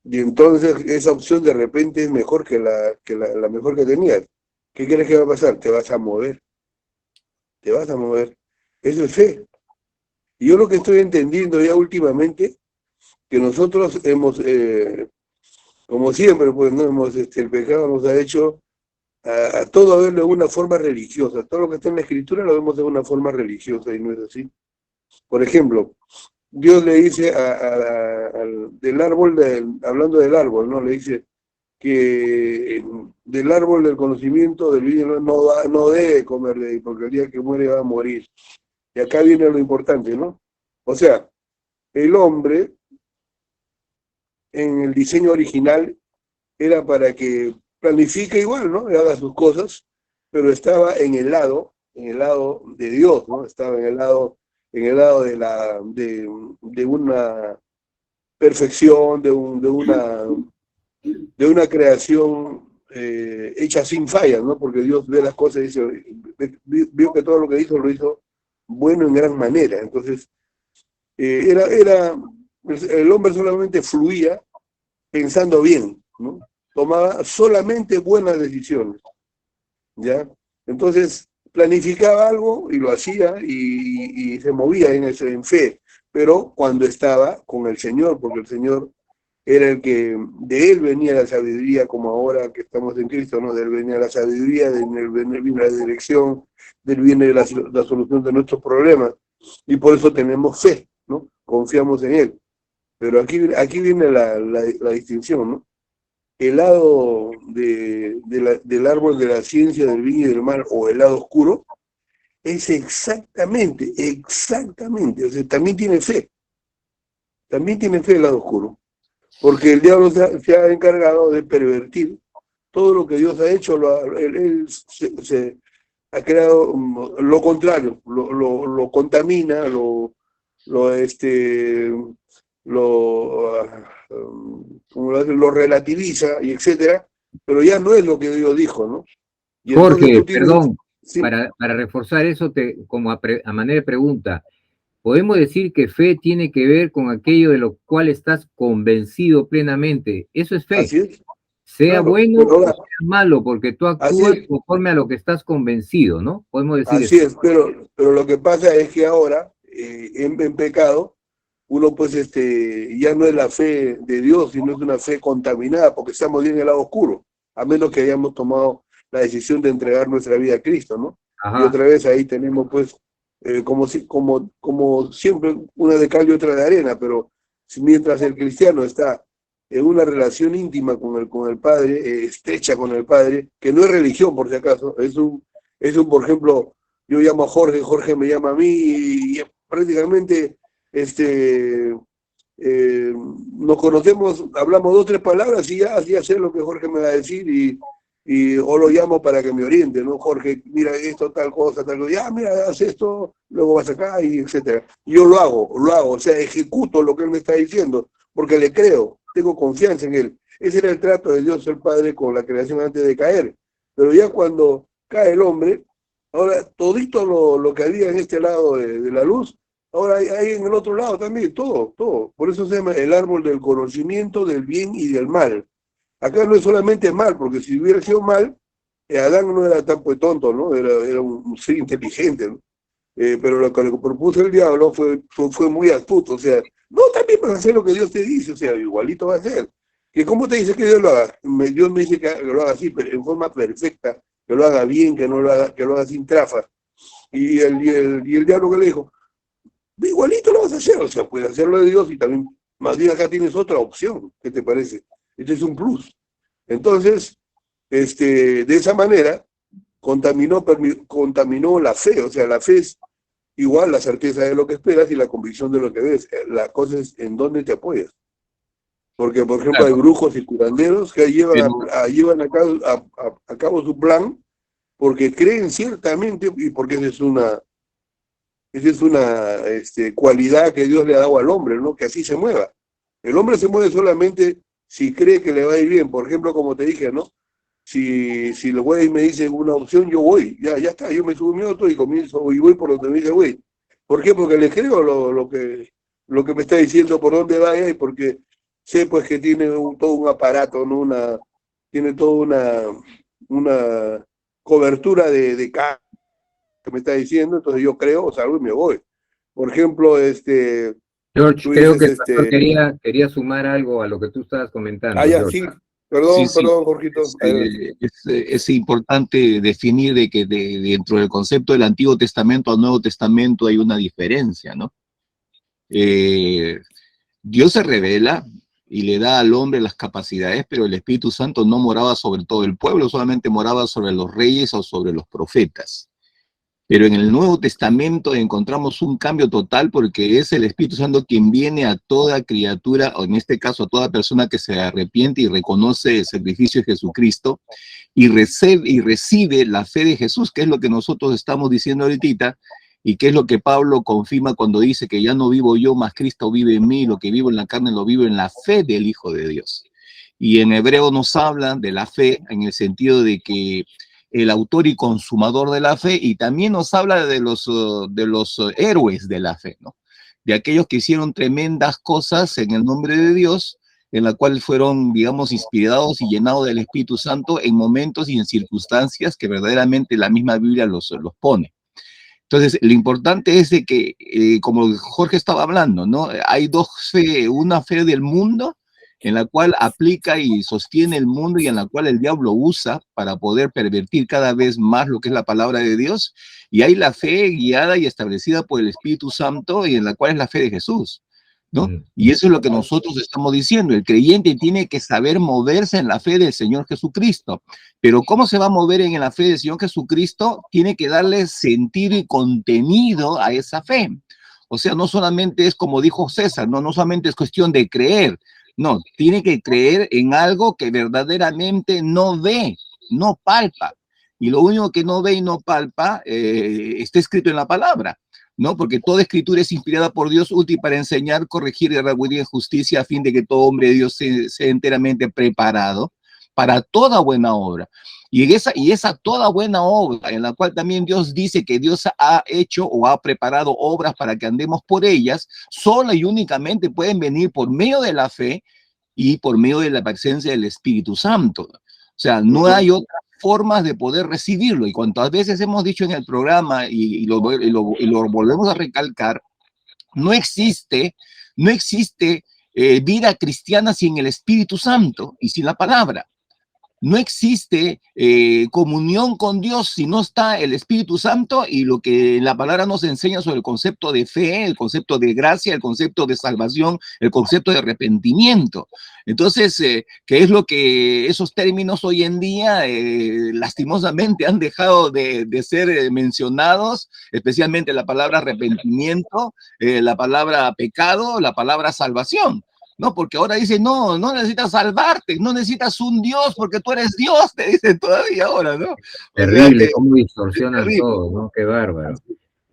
Y entonces esa opción de repente es mejor que la mejor que tenías. ¿Qué crees que va a pasar? Te vas a mover, te vas a mover. Eso es fe. Y yo lo que estoy entendiendo ya últimamente, que nosotros hemos, como siempre, pues no hemos, el pecado nos ha hecho a todo verlo de una forma religiosa. Todo lo que está en la escritura lo vemos de una forma religiosa y no es así. Por ejemplo, Dios le dice del árbol, hablando del árbol, ¿no? Le dice que del árbol del conocimiento del bien no debe comer de ahí, porque el día que muere va a morir. Y acá viene lo importante, ¿no? O sea, el hombre en el diseño original era para que planifique igual, ¿no? Y haga sus cosas, pero estaba en el lado de Dios, ¿no? Estaba en el lado de una perfección, de una creación hecha sin fallas, ¿no? Porque Dios ve las cosas y dice, vio que todo lo que hizo lo hizo bueno en gran manera. Entonces, el hombre solamente fluía pensando bien, ¿no? Tomaba solamente buenas decisiones, ¿ya? Entonces, planificaba algo y lo hacía y se movía en fe, pero cuando estaba con el Señor, porque el Señor era el que, de él venía la sabiduría, como ahora que estamos en Cristo, ¿no? De él venía la sabiduría, de él viene la dirección, de él viene la solución de nuestros problemas, y por eso tenemos fe, ¿no? Confiamos en él. Pero aquí viene la distinción, ¿no? El lado del árbol de la ciencia del bien y del mal, o el lado oscuro, es exactamente, o sea, también tiene fe el lado oscuro. Porque el diablo se ha encargado de pervertir todo lo que Dios ha hecho, él se ha creado lo contrario, lo contamina, lo relativiza y etcétera, pero ya no es lo que Dios dijo, ¿no? Y Jorge, perdón, sí, para reforzar eso, como a manera de pregunta, podemos decir que fe tiene que ver con aquello de lo cual estás convencido plenamente. Eso es fe. así es, Sea claro, bueno pero o ahora, sea malo, porque tú actúas conforme a lo que estás convencido, ¿no? Podemos decir así eso. es, pero lo que pasa es que ahora, en pecado, uno pues ya no es la fe de Dios, sino es una fe contaminada, porque estamos bien en el lado oscuro, a menos que hayamos tomado la decisión de entregar nuestra vida a Cristo, ¿no? Y Ajá. otra vez ahí tenemos pues, como siempre, una de cal y otra de arena, pero mientras el cristiano está en una relación íntima con el Padre, estrecha con el Padre, que no es religión por si acaso, por ejemplo, yo llamo a Jorge, Jorge me llama a mí y prácticamente nos conocemos, hablamos 2 o 3 palabras y ya sé lo que Jorge me va a decir o lo llamo para que me oriente, ¿no? Jorge, mira esto, tal cosa, ya, mira, haz esto, luego vas acá y etcétera. Yo lo hago, o sea, ejecuto lo que él me está diciendo, porque le creo, tengo confianza en él. Ese era el trato de Dios el Padre con la creación antes de caer. Pero ya cuando cae el hombre, ahora todito lo que había en este lado de la luz, ahora hay en el otro lado también, todo. Por eso se llama el árbol del conocimiento del bien y del mal. Acá no es solamente mal, porque si hubiera sido mal, Adán no era tan pues tonto, ¿no? Era un ser inteligente, ¿no? Pero lo que le propuso el diablo fue muy astuto, o sea, no, también vas a hacer lo que Dios te dice, o sea, igualito va a ser. Que ¿cómo te dice que Dios lo haga? Dios me dice que lo haga así, pero en forma perfecta, que lo haga bien, que no lo haga, que lo haga sin trafas. Y el diablo que le dijo, igualito lo vas a hacer, o sea, puedes hacerlo de Dios y también, más bien acá tienes otra opción, ¿qué te parece? Este es un plus. Entonces, de esa manera, contaminó la fe, o sea, la fe es igual la certeza de lo que esperas y la convicción de lo que ves. La cosa es en dónde te apoyas. Porque, por ejemplo, hay Claro, brujos y curanderos que llevan pero, a cabo su plan porque creen ciertamente, y porque esa es una cualidad que Dios le ha dado al hombre, ¿no? Que así se mueva. El hombre se mueve solamente si cree que le va a ir bien. Por ejemplo, como te dije, ¿no? Si el güey me dice una opción, yo voy. Ya está, yo me subo mi auto y comienzo y voy por donde me dice el güey. ¿Por qué? Porque le creo lo que me está diciendo por dónde vaya y porque sé pues que tiene todo un aparato, ¿no? Tiene toda una cobertura de carga que me está diciendo, entonces yo creo, salgo y me voy. Por ejemplo, George, tú creo dices, que el pastor quería sumar algo a lo que tú estabas comentando, ya, George. sí, sí, perdón, sí, Jorgito, adelante. es importante definir de que dentro del concepto del Antiguo Testamento al Nuevo Testamento hay una diferencia, ¿no? Eh, Dios se revela y le da al hombre las capacidades, pero el Espíritu Santo no moraba sobre todo el pueblo, solamente moraba sobre los reyes o sobre los profetas. Pero en el Nuevo Testamento encontramos un cambio total porque es el Espíritu Santo quien viene a toda criatura, o en este caso a toda persona que se arrepiente y reconoce el sacrificio de Jesucristo y recibe la fe de Jesús, que es lo que nosotros estamos diciendo ahorita, y que es lo que Pablo confirma cuando dice que ya no vivo yo, mas Cristo vive en mí, lo que vivo en la carne lo vivo en la fe del Hijo de Dios. Y en hebreo nos habla de la fe en el sentido de que el autor y consumador de la fe, y también nos habla de los héroes de la fe, ¿no? De aquellos que hicieron tremendas cosas en el nombre de Dios, en la cual fueron, digamos, inspirados y llenados del Espíritu Santo en momentos y en circunstancias que verdaderamente la misma Biblia los pone. Entonces, lo importante es de que, como Jorge estaba hablando, ¿no? Hay dos fe, una fe del mundo en la cual aplica y sostiene el mundo y en la cual el diablo usa para poder pervertir cada vez más lo que es la palabra de Dios. Y hay la fe guiada y establecida por el Espíritu Santo y en la cual es la fe de Jesús, ¿no? Y eso es lo que nosotros estamos diciendo. El creyente tiene que saber moverse en la fe del Señor Jesucristo. Pero ¿cómo se va a mover en la fe del Señor Jesucristo? Tiene que darle sentido y contenido a esa fe. O sea, no solamente es como dijo César, no solamente es cuestión de creer. No, tiene que creer en algo que verdaderamente no ve, no palpa. Y lo único que no ve y no palpa está escrito en la palabra, ¿no? Porque toda escritura es inspirada por Dios, útil para enseñar, corregir y redarguir en justicia, a fin de que todo hombre de Dios sea enteramente preparado para toda buena obra. Y esa toda buena obra, en la cual también Dios dice que Dios ha hecho o ha preparado obras para que andemos por ellas, solo y únicamente pueden venir por medio de la fe y por medio de la presencia del Espíritu Santo. O sea, no hay otras formas de poder recibirlo. Y cuantas veces hemos dicho en el programa, y lo volvemos a recalcar, no existe vida cristiana sin el Espíritu Santo y sin la palabra. No existe comunión con Dios si no está el Espíritu Santo y lo que la palabra nos enseña sobre el concepto de fe, el concepto de gracia, el concepto de salvación, el concepto de arrepentimiento. Entonces, ¿qué es lo que esos términos hoy en día lastimosamente han dejado de ser mencionados, especialmente la palabra arrepentimiento, la palabra pecado, la palabra salvación? No, porque ahora dicen, no necesitas salvarte, no necesitas un Dios, porque tú eres Dios, te dicen todavía ahora, ¿no? Terrible, cómo distorsionan todo, ¿no? Qué bárbaro.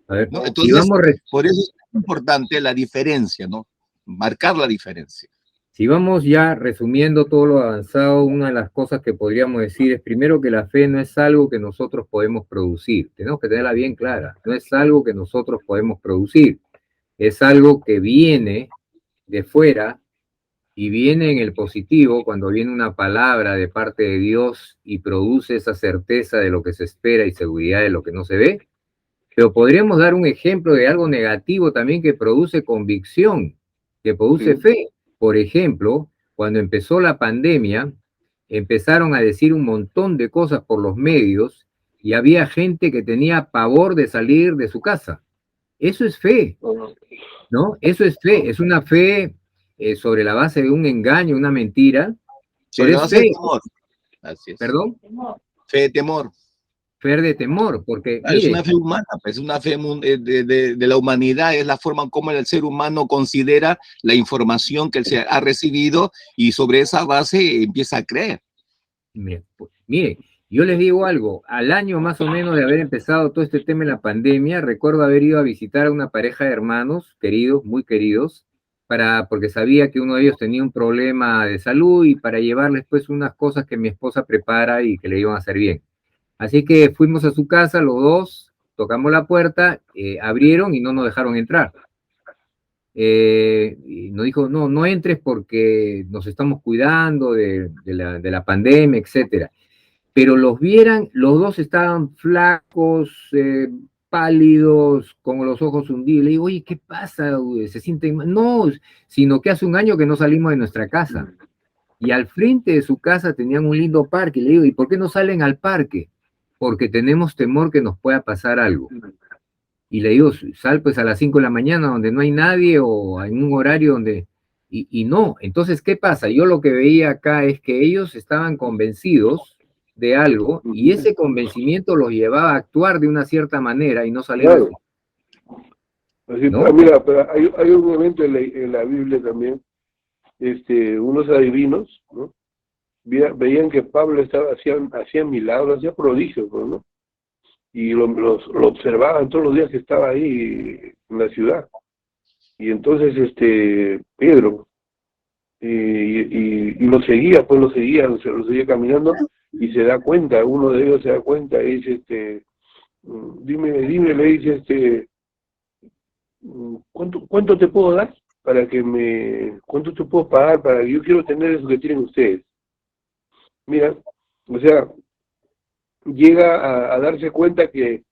A ver, ¿no? si Entonces, vamos, por eso es importante la diferencia, ¿no? Marcar la diferencia. si vamos ya resumiendo todo lo avanzado, una de las cosas que podríamos decir es primero que la fe no es algo que nosotros podemos producir, tenemos que tenerla bien clara, no es algo que nosotros podemos producir, es algo que viene de fuera y viene en el positivo cuando viene una palabra de parte de Dios y produce esa certeza de lo que se espera y seguridad de lo que no se ve. Pero podríamos dar un ejemplo de algo negativo también que produce convicción, que produce fe. Por ejemplo, cuando empezó la pandemia, empezaron a decir un montón de cosas por los medios y había gente que tenía pavor de salir de su casa. Eso es fe, ¿no? Eso es fe, es una fe sobre la base de un engaño, una mentira. Sobre la Pero es base de fe, temor. Así es. perdón, Fe de temor. fe de temor, porque Es mire, una fe humana, es una fe de la humanidad, es la forma como el ser humano considera la información que se ha recibido y sobre esa base empieza a creer. mire, yo les digo algo, al año más o menos de haber empezado todo este tema en la pandemia, recuerdo haber ido a visitar a una pareja de hermanos queridos, muy queridos, porque sabía que uno de ellos tenía un problema de salud y para llevarles pues unas cosas que mi esposa prepara y que le iban a hacer bien. Así que fuimos a su casa, los dos, tocamos la puerta, abrieron y no nos dejaron entrar. Y nos dijo, no, no entres porque nos estamos cuidando de la pandemia, etcétera. Pero los vieran, los dos estaban flacos, pálidos, con los ojos hundidos. Le digo, oye, ¿qué pasa? ¿Se sienten mal? No, sino que hace un año que no salimos de nuestra casa. Y al frente de su casa tenían un lindo parque. Le digo, ¿y por qué no salen al parque? Porque tenemos temor que nos pueda pasar algo. Y le digo, sal pues a las 5 de la mañana donde no hay nadie o en un horario donde... Y no, entonces, ¿qué pasa? Yo lo que veía acá es que ellos estaban convencidos de algo y ese convencimiento los llevaba a actuar de una cierta manera y no salir de Claro. Así, ¿no? mira, pero hay un momento en la Biblia también, unos adivinos, ¿no? Veían que Pablo hacía milagros, hacía prodigios, ¿no? Y lo observaban todos los días que estaba ahí en la ciudad. Y entonces Pedro y lo seguía, pues lo seguía caminando y se da cuenta, uno de ellos se da cuenta y dice, dime, le dice, ¿cuánto te puedo dar cuánto te puedo pagar para que yo quiero tener eso que tienen ustedes? Mira, o sea, llega a darse cuenta que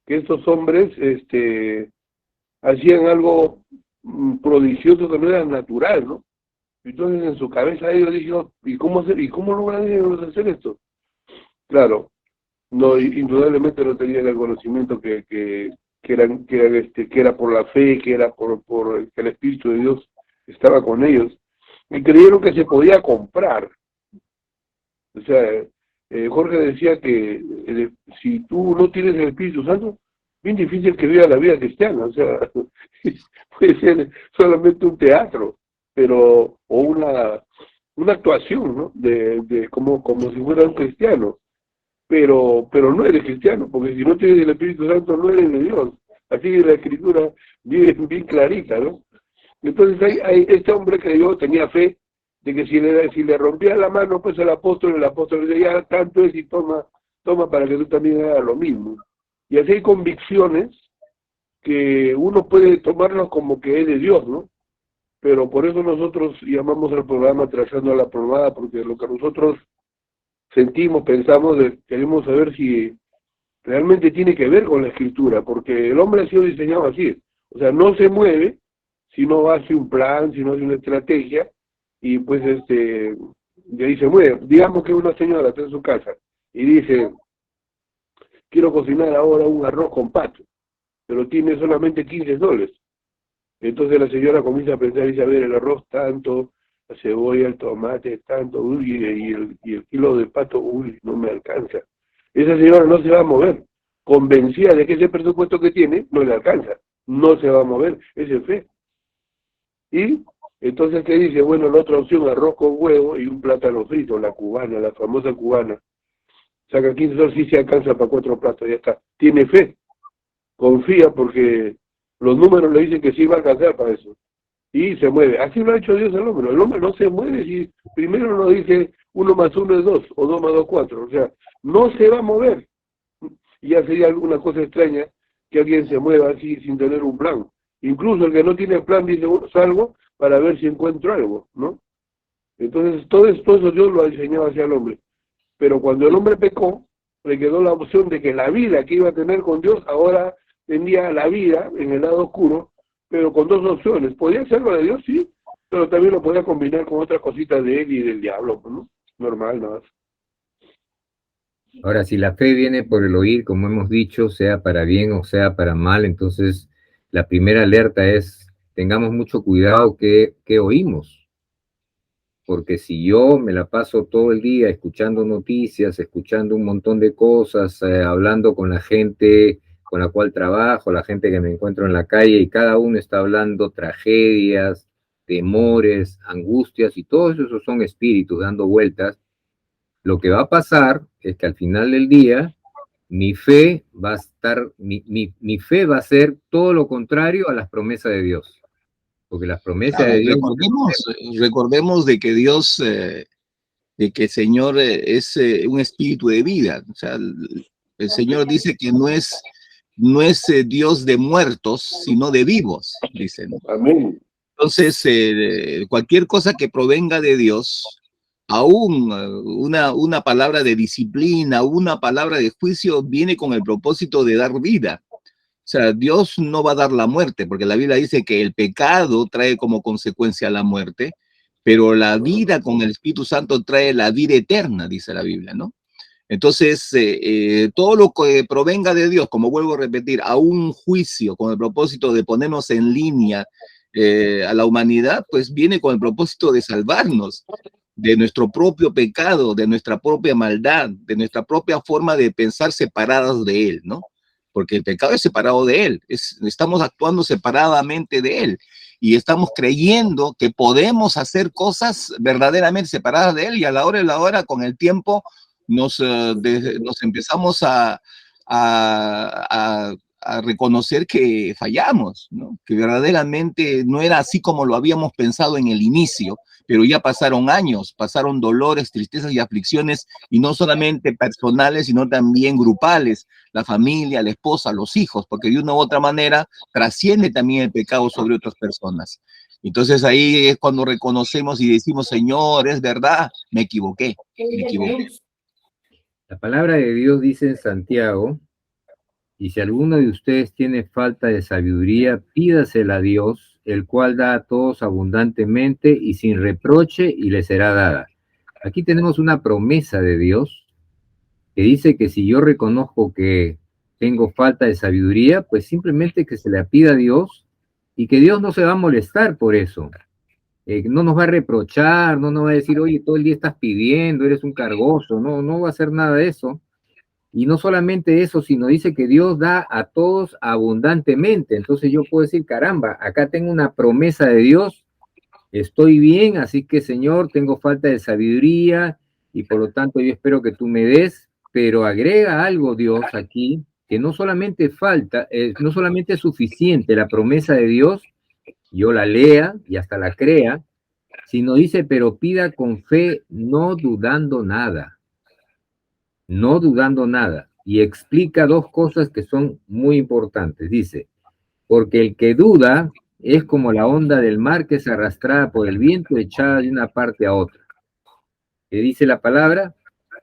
estos hombres hacían algo prodigioso que no era natural, ¿no? Entonces en su cabeza ellos dijeron, ¿y cómo logran ellos hacer esto? Claro, no, indudablemente no tenían el conocimiento que era por la fe, que era por que el Espíritu de Dios estaba con ellos, y creyeron que se podía comprar. O sea, Jorge decía que si tú no tienes el Espíritu Santo, bien difícil que viva la vida cristiana, o sea, puede ser solamente un teatro, o una actuación, ¿no? Como si fuera un cristiano, pero no eres cristiano, porque si no tienes el Espíritu Santo no eres de Dios. Así que la Escritura bien clarita, ¿no? Entonces este hombre creyó, tenía fe, de que si le rompía la mano pues el apóstol le decía, ya tanto es y toma para que tú también hagas lo mismo. Y así hay convicciones que uno puede tomarlas como que es de Dios, ¿no? Pero por eso nosotros llamamos al programa Trazando la Plomada, porque lo que nosotros sentimos, pensamos, queremos saber si realmente tiene que ver con la Escritura, porque el hombre ha sido diseñado así, o sea, no se mueve si no hace un plan, si no hace una estrategia, y pues de ahí se mueve. Digamos que una señora está en su casa y dice, quiero cocinar ahora un arroz con pato, pero tiene solamente $15. Entonces la señora comienza a pensar y dice, a ver, el arroz tanto, la cebolla, el tomate tanto, uy, y el kilo de pato, uy, no me alcanza. Esa señora no se va a mover, convencida de que ese presupuesto que tiene no le alcanza, no se va a mover, ese es fe. Y entonces, ¿qué dice? Bueno, la otra opción, arroz con huevo y un plátano frito, la cubana, la famosa cubana. Saca $15, sí se alcanza para 4 platos, ya está. Tiene fe, confía porque los números le dicen que sí va a alcanzar para eso. Y se mueve. Así lo ha hecho Dios al hombre. El hombre no se mueve si primero nos dice 1 más 1 es 2 o 2 más 2 4. O sea, no se va a mover. Y ya sería alguna cosa extraña que alguien se mueva así sin tener un plan. Incluso el que no tiene plan dice, salgo para ver si encuentro algo, ¿no? Entonces, todo eso Dios lo ha diseñado hacia el hombre. Pero cuando el hombre pecó, le quedó la opción de que la vida que iba a tener con Dios, ahora tenía la vida en el lado oscuro, pero con 2 opciones. ¿Podía hacerlo de Dios? Sí, Pero también lo podía combinar con otras cositas de él y del diablo, ¿no? Normal, ¿no? Ahora, si la fe viene por el oír, como hemos dicho, sea para bien o sea para mal, entonces la primera alerta es, tengamos mucho cuidado que oímos, porque si yo me la paso todo el día escuchando noticias, escuchando un montón de cosas, hablando con la gente con la cual trabajo, la gente que me encuentro en la calle, y cada uno está hablando tragedias, temores, angustias, y todos esos son espíritus dando vueltas, lo que va a pasar es que al final del día mi fe va a estar, mi fe va a ser todo lo contrario a las promesas de Dios. Porque las promesas de Dios... Recordemos de que Dios, de que el Señor es un espíritu de vida. O sea, el Señor dice que no es Dios de muertos, sino de vivos, dicen. Amén. Entonces, cualquier cosa que provenga de Dios, aún una palabra de disciplina, una palabra de juicio, viene con el propósito de dar vida. O sea, Dios no va a dar la muerte, porque la Biblia dice que el pecado trae como consecuencia la muerte, pero la vida con el Espíritu Santo trae la vida eterna, dice la Biblia, ¿no? Entonces, todo lo que provenga de Dios, como vuelvo a repetir, a un juicio con el propósito de ponernos en línea a la humanidad, pues viene con el propósito de salvarnos de nuestro propio pecado, de nuestra propia maldad, de nuestra propia forma de pensar separados de Él, ¿no? Porque el pecado es separado de Él, estamos actuando separadamente de Él y estamos creyendo que podemos hacer cosas verdaderamente separadas de Él, y a la hora de la hora, con el tiempo, nos empezamos a reconocer que fallamos, ¿no? Que verdaderamente no era así como lo habíamos pensado en el inicio, pero ya pasaron años, pasaron dolores, tristezas y aflicciones, y no solamente personales, sino también grupales, la familia, la esposa, los hijos, porque de una u otra manera trasciende también el pecado sobre otras personas. Entonces ahí es cuando reconocemos y decimos, Señor, es verdad, me equivoqué, me equivoqué. La palabra de Dios dice en Santiago, y si alguno de ustedes tiene falta de sabiduría, pídasela a Dios, el cual da a todos abundantemente y sin reproche, y le será dada. Aquí tenemos una promesa de Dios que dice que si yo reconozco que tengo falta de sabiduría, pues simplemente que se la pida a Dios, y que Dios no se va a molestar por eso. No nos va a reprochar, no nos va a decir, oye, todo el día estás pidiendo, eres un cargoso, no va a hacer nada de eso. Y no solamente eso, sino dice que Dios da a todos abundantemente. Entonces yo puedo decir, caramba, acá tengo una promesa de Dios, estoy bien, así que Señor, tengo falta de sabiduría y por lo tanto yo espero que tú me des, pero agrega algo Dios aquí, que no solamente falta, no solamente es suficiente la promesa de Dios, yo la lea y hasta la crea, sino dice, pero pida con fe, no dudando nada, no dudando nada. Y explica dos cosas que son muy importantes. Dice, porque el que duda es como la onda del mar que es arrastrada por el viento, echada de una parte a otra. ¿Qué dice la palabra?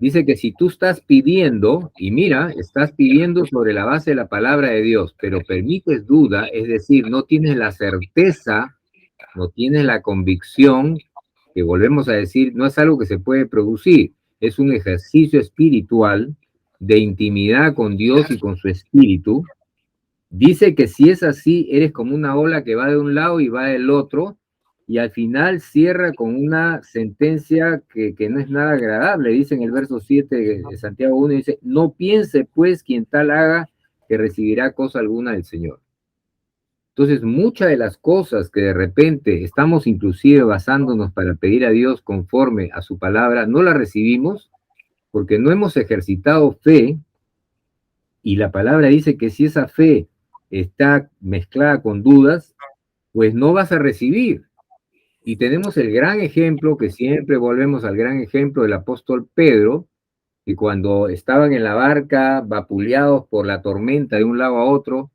Dice que si tú estás pidiendo, y mira, estás pidiendo sobre la base de la palabra de Dios, pero permites duda, es decir, no tienes la certeza, no tienes la convicción, que volvemos a decir, no es algo que se puede producir, es un ejercicio espiritual de intimidad con Dios y con su espíritu. Dice que si es así, eres como una ola que va de un lado y va del otro, y al final cierra con una sentencia que no es nada agradable. Dice en el verso 7 de Santiago 1, dice, no piense pues quien tal haga que recibirá cosa alguna del Señor. Entonces, muchas de las cosas que de repente estamos inclusive basándonos para pedir a Dios conforme a su palabra, no la recibimos porque no hemos ejercitado fe, y la palabra dice que si esa fe está mezclada con dudas, pues no vas a recibir. Y tenemos el gran ejemplo, que siempre volvemos al gran ejemplo del apóstol Pedro, que cuando estaban en la barca, vapuleados por la tormenta de un lado a otro,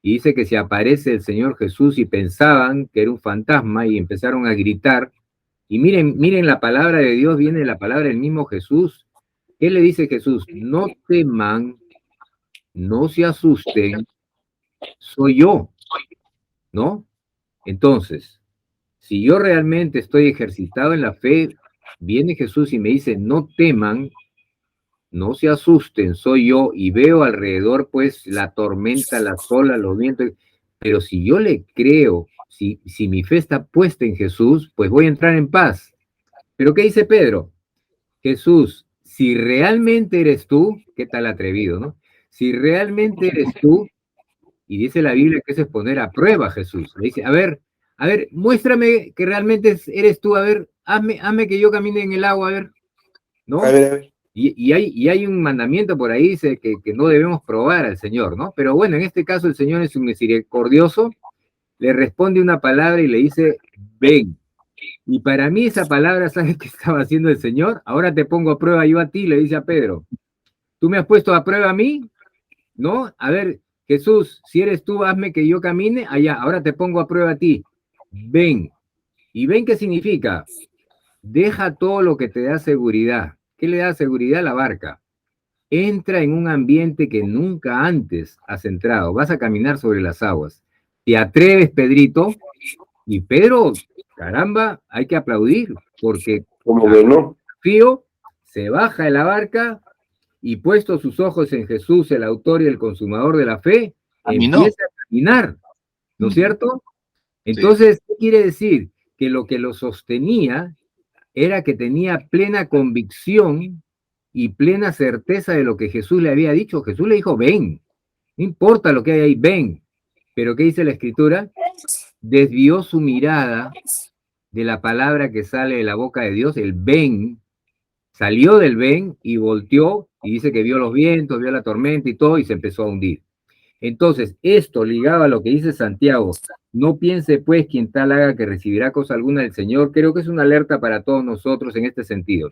y dice que se aparece el Señor Jesús y pensaban que era un fantasma y empezaron a gritar. Y miren la palabra de Dios, viene la palabra del mismo Jesús. ¿Qué le dice Jesús? No teman, no se asusten, soy yo, ¿no? Entonces, Si yo realmente estoy ejercitado en la fe, viene Jesús y me dice, no teman, no se asusten, soy yo, y veo alrededor pues la tormenta, las olas, los vientos, pero si yo le creo, si mi fe está puesta en Jesús, pues voy a entrar en paz. Pero ¿qué dice Pedro? Jesús, si realmente eres tú, ¿qué tal atrevido, no? Si realmente eres tú, y dice la Biblia que eso es poner a prueba a Jesús. Le dice, a ver, muéstrame que realmente eres tú, a ver, hazme que yo camine en el agua, a ver, A ¿no? ver, a ver. Y hay un mandamiento por ahí, dice que no debemos probar al Señor, ¿no? Pero bueno, en este caso el Señor es un misericordioso, le responde una palabra y le dice, ven. Y para mí esa palabra, ¿sabes qué estaba haciendo el Señor? Ahora te pongo a prueba yo a ti, le dice a Pedro. ¿Tú me has puesto a prueba a mí? ¿No? A ver, Jesús, si eres tú, hazme que yo camine allá. Ahora te pongo a prueba a ti. Ven. ¿Y ven qué significa? Deja todo lo que te da seguridad. ¿Qué le da seguridad? La barca. Entra en un ambiente que nunca antes has entrado. Vas a caminar sobre las aguas. ¿Te atreves, Pedrito? Y Pedro, caramba, hay que aplaudir, porque Como a que no. Fío se baja de la barca y puesto sus ojos en Jesús, el autor y el consumador de la fe, Caminó. empieza a caminar, ¿no es cierto? Sí. Entonces, ¿qué quiere decir? Que lo que lo sostenía era que tenía plena convicción y plena certeza de lo que Jesús le había dicho. Jesús le dijo, ven, no importa lo que hay ahí, ven. Pero ¿qué dice la Escritura? Desvió su mirada de la palabra que sale de la boca de Dios, el ven, salió del ven y volteó y dice que vio los vientos, vio la tormenta y todo y se empezó a hundir. Entonces, esto ligado a lo que dice Santiago, no piense pues quien tal haga que recibirá cosa alguna del Señor, creo que es una alerta para todos nosotros en este sentido.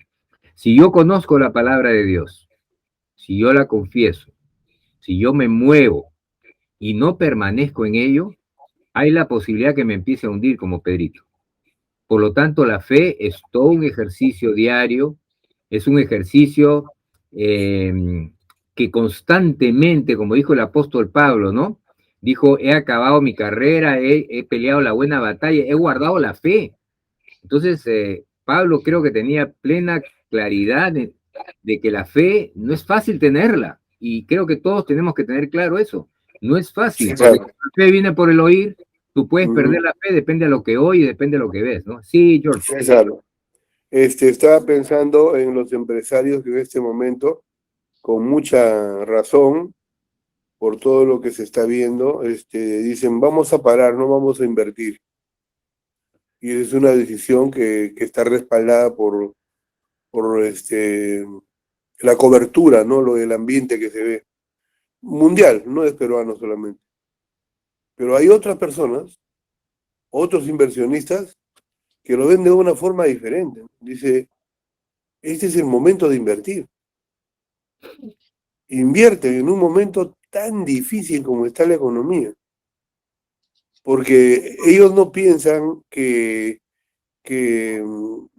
Si yo conozco la palabra de Dios, si yo la confieso, si yo me muevo y no permanezco en ello, hay la posibilidad que me empiece a hundir como Pedrito. Por lo tanto, la fe es todo un ejercicio diario, es un ejercicio que constantemente, como dijo el apóstol Pablo, ¿no? Dijo, he acabado mi carrera, he peleado la buena batalla, he guardado la fe. Entonces, Pablo creo que tenía plena claridad de que la fe no es fácil tenerla. Y creo que todos tenemos que tener claro eso. No es fácil, porque Claro. la fe viene por el oír, tú puedes perder Ujú. la fe, depende de lo que oyes, depende de lo que ves, ¿no? Sí, George. Claro. Estaba pensando en los empresarios que en este momento, con mucha razón, por todo lo que se está viendo, dicen, vamos a parar, no vamos a invertir. Y es una decisión que está respaldada por la cobertura, ¿no? Lo del ambiente que se ve. Mundial, no es peruano solamente. Pero hay otras personas, otros inversionistas, que lo ven de una forma diferente. Dice, este es el momento de invertir. Invierten en un momento tan difícil como está la economía. Porque ellos no piensan que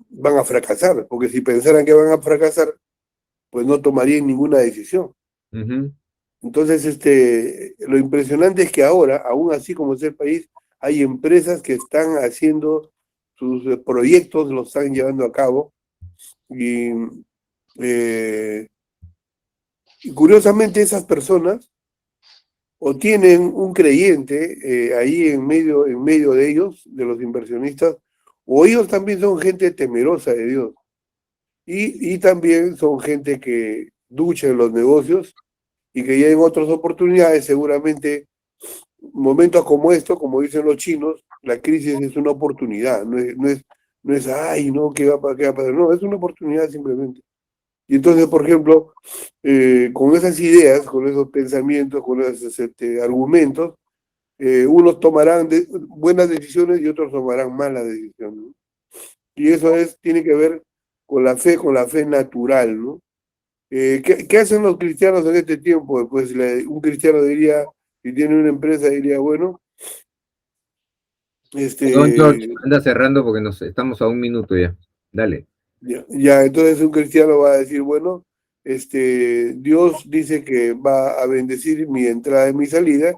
van a fracasar, porque si pensaran que van a fracasar, pues no tomarían ninguna decisión. Ujú. Entonces, lo impresionante es que ahora, aún así como es el país, hay empresas que están haciendo sus proyectos, los están llevando a cabo, y, eh, y curiosamente esas personas o tienen un creyente ahí en medio de ellos, de los inversionistas, o ellos también son gente temerosa de Dios. Y también son gente que ducha en los negocios y que ya en otras oportunidades, seguramente, momentos como esto, como dicen los chinos, la crisis es una oportunidad, no es ay, no, qué va a pasar? No, es una oportunidad simplemente. Y entonces, por ejemplo, con esas ideas, con esos pensamientos, con esos argumentos, unos tomarán buenas decisiones y otros tomarán malas decisiones, ¿no? Y eso tiene que ver con la fe natural, ¿no? ¿Qué hacen los cristianos en este tiempo? Pues un cristiano diría, si tiene una empresa, diría, bueno, Perdón, George, este, anda cerrando porque nos estamos a un minuto ya. Dale. ya, entonces un cristiano va a decir, bueno, Dios dice que va a bendecir mi entrada y mi salida,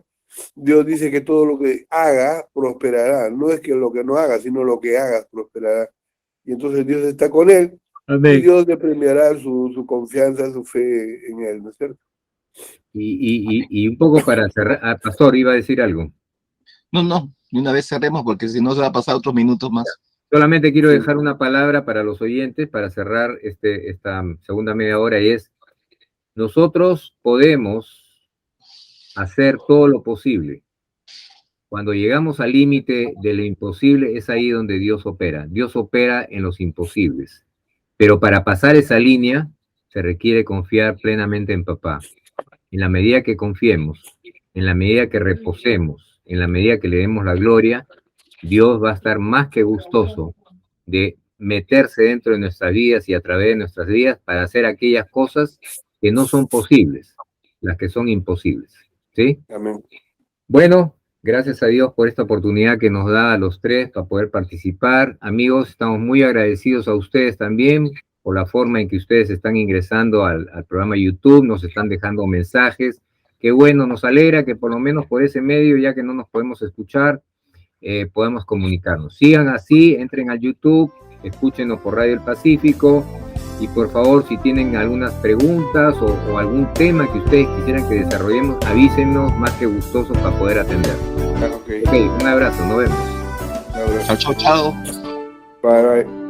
Dios dice que todo lo que haga prosperará. No es que lo que no haga, sino lo que hagas prosperará. Y entonces Dios está con él. Amén. Y Dios le premiará su confianza, su fe en él, ¿no es cierto? Y un poco para cerrar, Pastor, iba a decir algo. No, de una vez cerremos porque si no se va a pasar otros minutos más. Solamente quiero dejar una palabra para los oyentes para cerrar esta segunda media hora, y es: nosotros podemos hacer todo lo posible. Cuando llegamos al límite de lo imposible, es ahí donde Dios opera. Dios opera en los imposibles. Pero para pasar esa línea, se requiere confiar plenamente en Papá. En la medida que confiemos, en la medida que reposemos, en la medida que le demos la gloria, Dios va a estar más que gustoso de meterse dentro de nuestras vidas y a través de nuestras vidas para hacer aquellas cosas que no son posibles, las que son imposibles. ¿Sí? Amén. Bueno, gracias a Dios por esta oportunidad que nos da a los tres para poder participar. Amigos, estamos muy agradecidos a ustedes también por la forma en que ustedes están ingresando al programa YouTube, nos están dejando mensajes. Qué bueno, nos alegra que por lo menos por ese medio, ya que no nos podemos escuchar, podemos comunicarnos. Sigan así, entren al YouTube, escúchenos por Radio El Pacífico, y por favor, si tienen algunas preguntas o algún tema que ustedes quisieran que desarrollemos, avísenos, más que gustosos para poder atender. Ok, Ok, un abrazo, nos vemos. un abrazo. Chao. Bye, bye.